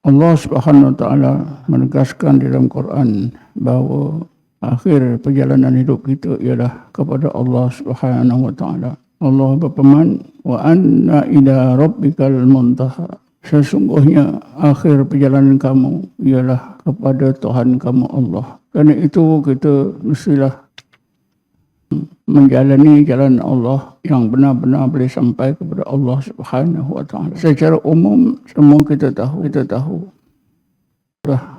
Allah Subhanahu wa taala menegaskan dalam Quran bahawa akhir perjalanan hidup kita ialah kepada Allah Subhanahu wa taala. Allah berfirman, wa anna ila rabbikal muntaha. Sesungguhnya akhir perjalanan kamu ialah kepada Tuhan kamu Allah. Kerana itu kita mestilah menjalani jalan Allah yang benar-benar boleh sampai kepada Allah Subhanahu wa taala. Secara umum semua kita tahu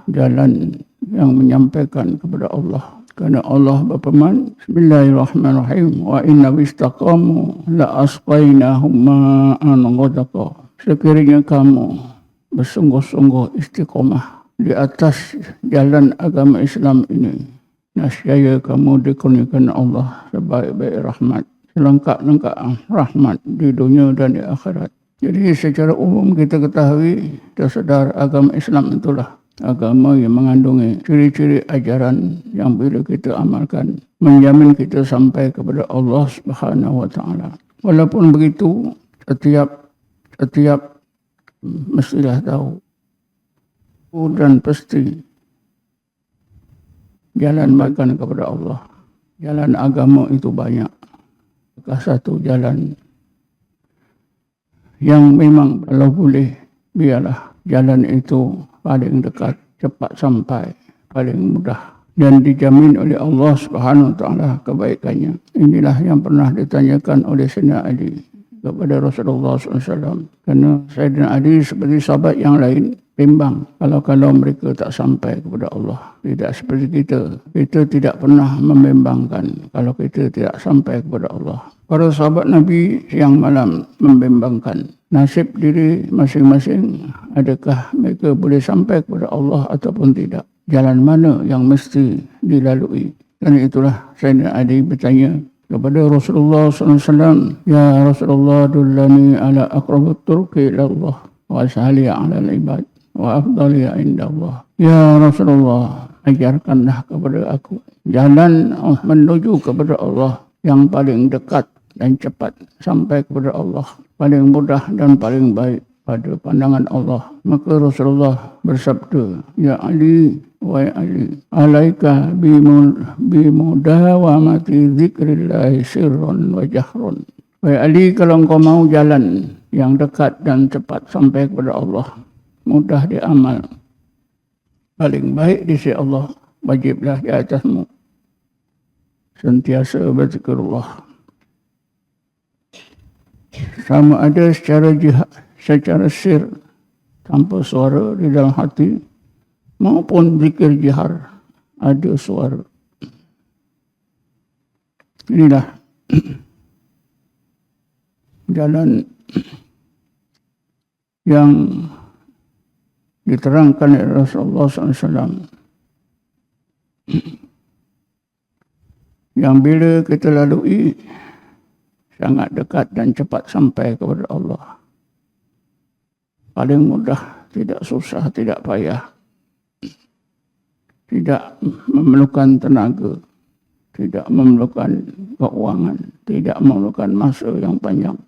jalan yang menyampaikan kepada Allah. Kerana Allah berfirman, Bismillahirrahmanirrahim, wa inna bistaqamu la asqainahum ma'an ghadaqa. Sekiranya kamu bersungguh-sungguh istiqamah di atas jalan agama Islam ini, nescaya kamu dikurniakan Allah sebaik-baik rahmat, selengkap-lengkap rahmat di dunia dan di akhirat. Jadi secara umum kita ketahui, tersedar agama Islam itulah agama yang mengandungi ciri-ciri ajaran yang bila kita amalkan menjamin kita sampai kepada Allah Subhanahu wa taala. Walaupun begitu, setiap mestilah tahu dan pasti jalan makan kepada Allah. Jalan agama itu banyak. Satu jalan yang memang kalau boleh biarlah jalan itu paling dekat, cepat sampai, paling mudah dan dijamin oleh Allah Subhanahu wa taala kebaikannya. Inilah yang pernah ditanyakan oleh Sayyidina Ali kepada Rasulullah SAW. Kerana Sayyidina Ali seperti sahabat yang lain bimbang kalau mereka tak sampai kepada Allah. Tidak seperti kita. Kita tidak pernah membimbangkan kalau kita tidak sampai kepada Allah. Para sahabat Nabi siang malam membimbangkan nasib diri masing-masing. Adakah mereka boleh sampai kepada Allah ataupun tidak? Jalan mana yang mesti dilalui? Dan itulah Sayyidina Ali bertanya kepada Rasulullah SAW, Ya Rasulullah, dullani ala aqrabut turki ilallah wa ashali ala al-ibad wa afdali inda Allah. Ya Rasulullah, ajarkanlah kepada aku jalan menuju kepada Allah yang paling dekat dan cepat sampai kepada Allah, paling mudah dan paling baik pada pandangan Allah. Maka Rasulullah bersabda, Ya Ali, wahai Ali, alaika bimudawamati zikrillahi sirrun wa jahrun. Wahai Ali, kalau engkau mau jalan yang dekat dan cepat sampai kepada Allah, mudah diamal, paling baik di sisi Allah, wajiblah di atasmu sentiasa berzikrullah. Sama ada secara jihad, secara sir, tanpa suara di dalam hati, maupun zikir jihar, ada suara. Inilah jalan yang diterangkan oleh Rasulullah SAW. Yang bila kita lalui, sangat dekat dan cepat sampai kepada Allah. Paling mudah, tidak susah, tidak payah. Tidak memerlukan tenaga, tidak memerlukan keuangan, tidak memerlukan masa yang panjang.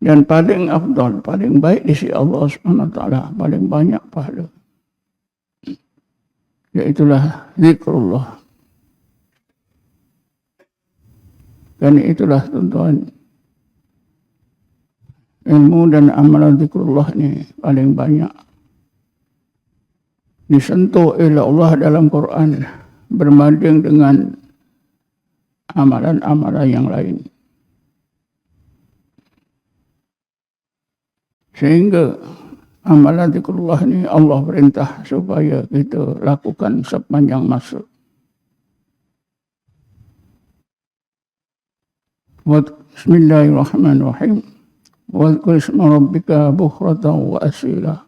Dan paling afdal, paling baik di sisi Allah SWT, paling banyak pahala, iaitulah zikrullah. Dan itulah tuan-tuan, ilmu dan amalan zikrullah ini paling banyak disentuh oleh Allah dalam Quran berbanding dengan amalan-amalan yang lain. Sehingga amalan zikrullah ini Allah perintah supaya kita lakukan sepanjang masa. Bismillahirrahmanirrahim. Wadhkur isma rabbika bukratan wa asila.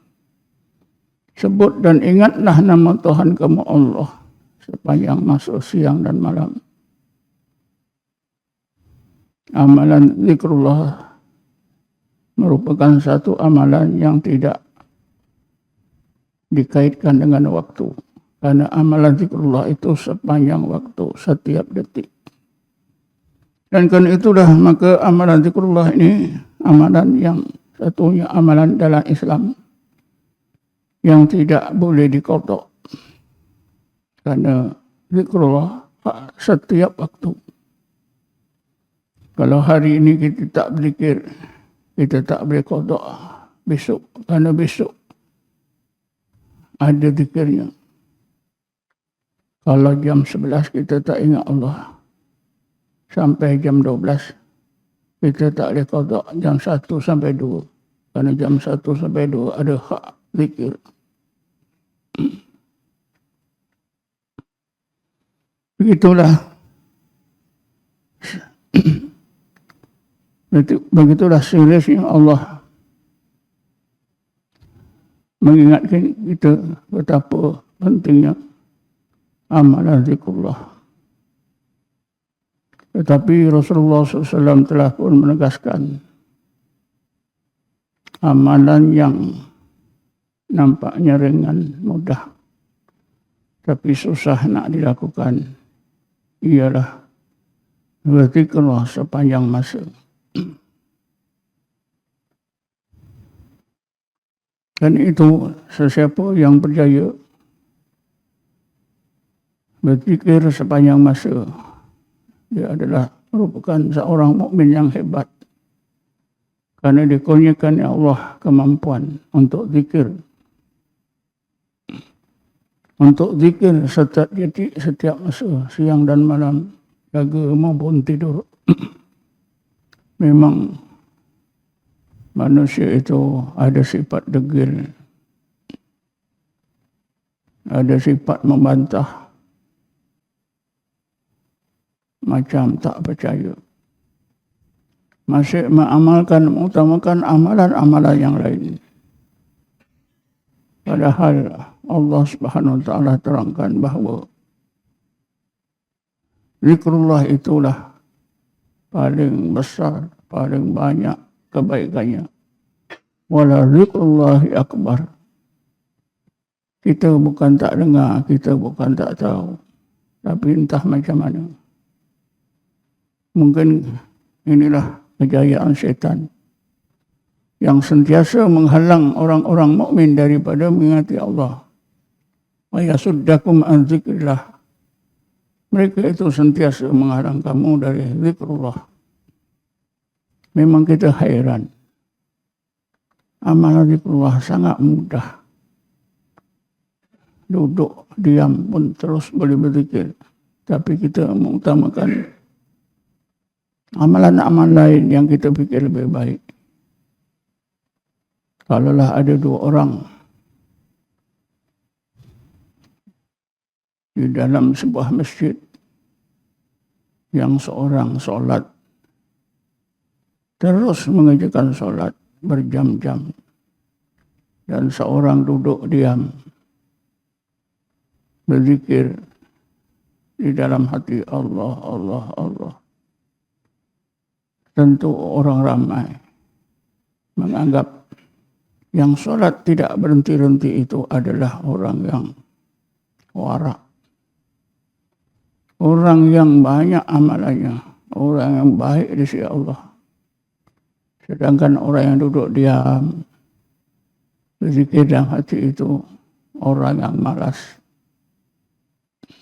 Sebut dan ingatlah nama Tuhan kamu Allah sepanjang masa siang dan malam. Amalan zikrullah merupakan satu amalan yang tidak dikaitkan dengan waktu. Karena amalan zikrullah itu sepanjang waktu, setiap detik. Dan karena itulah maka amalan zikrullah ini amalan yang satunya amalan dalam Islam yang tidak boleh dikodok. Karena zikrullah setiap waktu. Kalau hari ini kita tak berzikir, kita tak boleh kodok besok. Karena besok ada zikirnya. Kalau jam 11 kita tak ingat Allah, sampai jam 12 kita tak boleh kodok jam 1 sampai 2. Karena jam 1 sampai 2 ada hak zikir. Begitulah seriusnya Allah mengingatkan kita betapa pentingnya amalan zikrullah. Tetapi Rasulullah SAW telah pun menegaskan amalan yang nampaknya ringan, mudah, tapi susah nak dilakukan ialah berzikirlah sepanjang masa. Dan itu sesiapa yang berjaya berzikir sepanjang masa, dia adalah merupakan seorang mukmin yang hebat. Karena dikurniakan Allah kemampuan untuk zikir. Untuk zikir setiap masa, siang dan malam, jaga maupun tidur. Memang manusia itu ada sifat degil, ada sifat membantah, macam tak percaya. Masih mengutamakan amalan-amalan yang lain. Padahal Allah Subhanahu wa taala terangkan bahawa zikrullah itulah paling besar, paling banyak kebaikannya. Wala zikrullahi akbar. Kita bukan tak dengar, kita bukan tak tahu, tapi entah macam mana. Mungkin inilah kejayaan syaitan yang sentiasa menghalang orang-orang mukmin daripada mengingati Allah. Wa yasuddakum an zikrillah. Mereka itu sentiasa menghalang kamu dari zikrullah. Memang kita hairan. Amalan zikrullah sangat mudah. Duduk, diam pun terus boleh berzikir. Tapi kita mengutamakan amalan-amalan lain yang kita fikir lebih baik. Kalaulah ada dua orang di dalam sebuah masjid, yang seorang solat, terus mengerjakan solat berjam-jam, dan seorang duduk diam, berzikir di dalam hati Allah, Allah, Allah. Tentu orang ramai menganggap yang solat tidak berhenti-henti itu adalah orang yang warak. Orang yang banyak amalannya, orang yang baik di sisi Allah. Sedangkan orang yang duduk diam, berzikir dalam hati itu orang yang malas,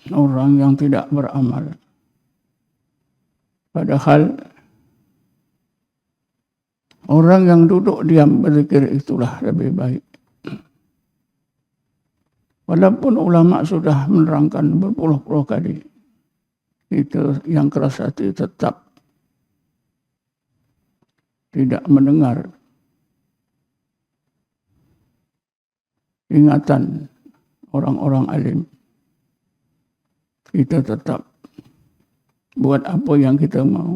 orang yang tidak beramal. Padahal orang yang duduk diam berzikir itulah lebih baik. Walaupun ulama sudah menerangkan berpuluh-puluh kali, itu yang keras hati tetap tidak mendengar ingatan orang-orang alim. Kita tetap buat apa yang kita mau.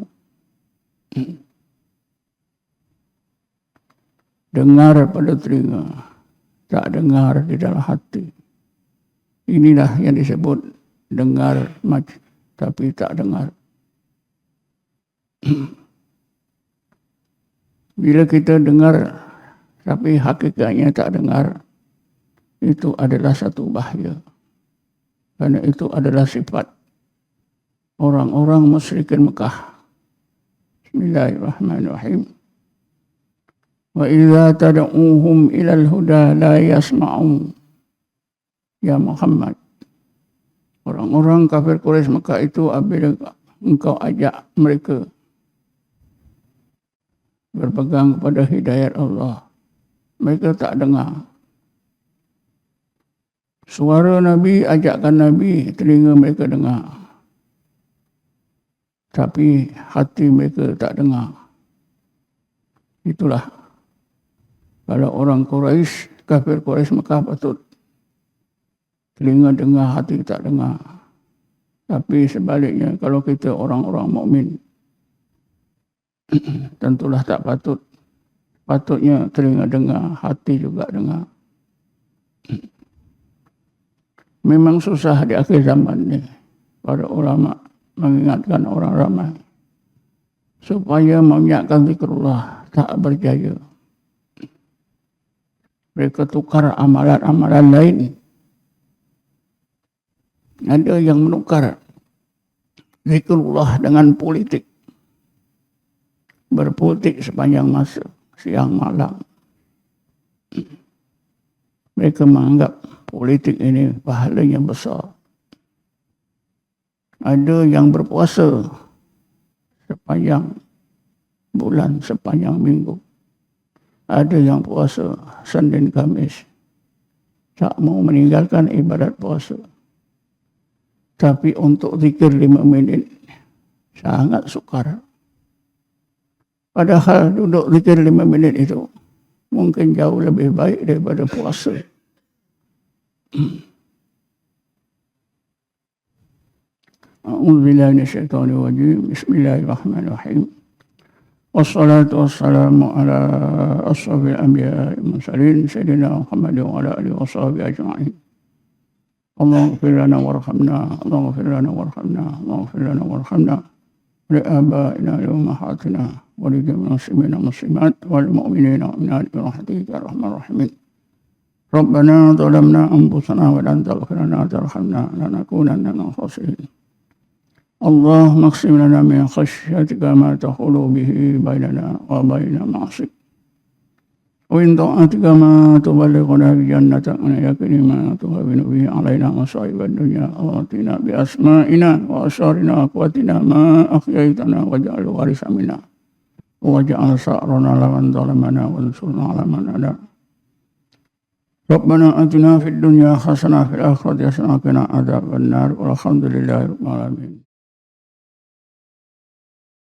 Dengar pada telinga, tak dengar di dalam hati. Inilah yang disebut dengar tapi tak dengar. Bila kita dengar tapi hakikatnya tak dengar, itu adalah satu bahaya. Karena itu adalah sifat orang-orang musyrikin Mekah. Bismillahirrahmanirrahim. Wa idza tad'uuhum ilal huda la yasma'un. Ya Muhammad, orang-orang kafir Quraisy Mekah itu apabila engkau ajak mereka berpegang kepada hidayat Allah, mereka tak dengar. Suara Nabi, ajakan Nabi, telinga mereka dengar, tapi hati mereka tak dengar. Itulah kalau orang Quraisy, kafir Quraisy Mekah patut telinga dengar, hati tak dengar. Tapi sebaliknya kalau kita orang-orang mukmin, tentulah tak patut. Patutnya telinga dengar, hati juga dengar. Memang susah di akhir zaman ni para ulama mengingatkan orang ramai supaya menyiapkan zikrullah, tak berjaya. Mereka tukar amalan-amalan lain. Ada yang menukar zikrullah dengan politik. Berpolitik sepanjang masa, siang malam. Mereka menganggap politik ini pahalanya besar. Ada yang berpuasa sepanjang bulan, sepanjang minggu. Ada yang puasa Senin Khamis. Tak mau meninggalkan ibadat puasa. Tapi untuk zikir 5 minit sangat sukar. Padahal duduk zikir 5 minit itu mungkin jauh lebih baik daripada puasa. A'udzubillahi minasyaitonir rajim. Bismillahirrahmanirrahim. Wassalatu wassalamu ala ashrafil anbiya'i wal mursalin sayyidina Muhammadin wa ala alihi washabihi ajma'in. Allahumma ighfir lana warhamna, Allahumma ighfir lana warhamna, Allahumma ighfir lana warhamna li abaina wa ummahatina wa li jami'il muslimina wal muslimat wal mu'minina wal mu'minat bi rahmatika ya arhamar rahimin. Rabbana zalamna anfusana wa lan taghfir lana wa tarhamna lanakunanna minal khasirin. Allahumma aqsim lana min khashyatika ma tahulu bihi bainana wa baina ma'asik. وإن طاعتك ما تبلغنا بجنتك من يقين ما تهون به علينا مصائب الدنيا ومتنا بأسمائنا وأبصارنا وقوتنا ما أحييتنا واجعله وارث منا واجعل ثأرنا لمن ظلمنا وانصرنا على من عادانا ربنا آتنا في الدنيا حسنة وفي الآخرة حسنة وقنا عذاب النار والحمد لله رب العالمين.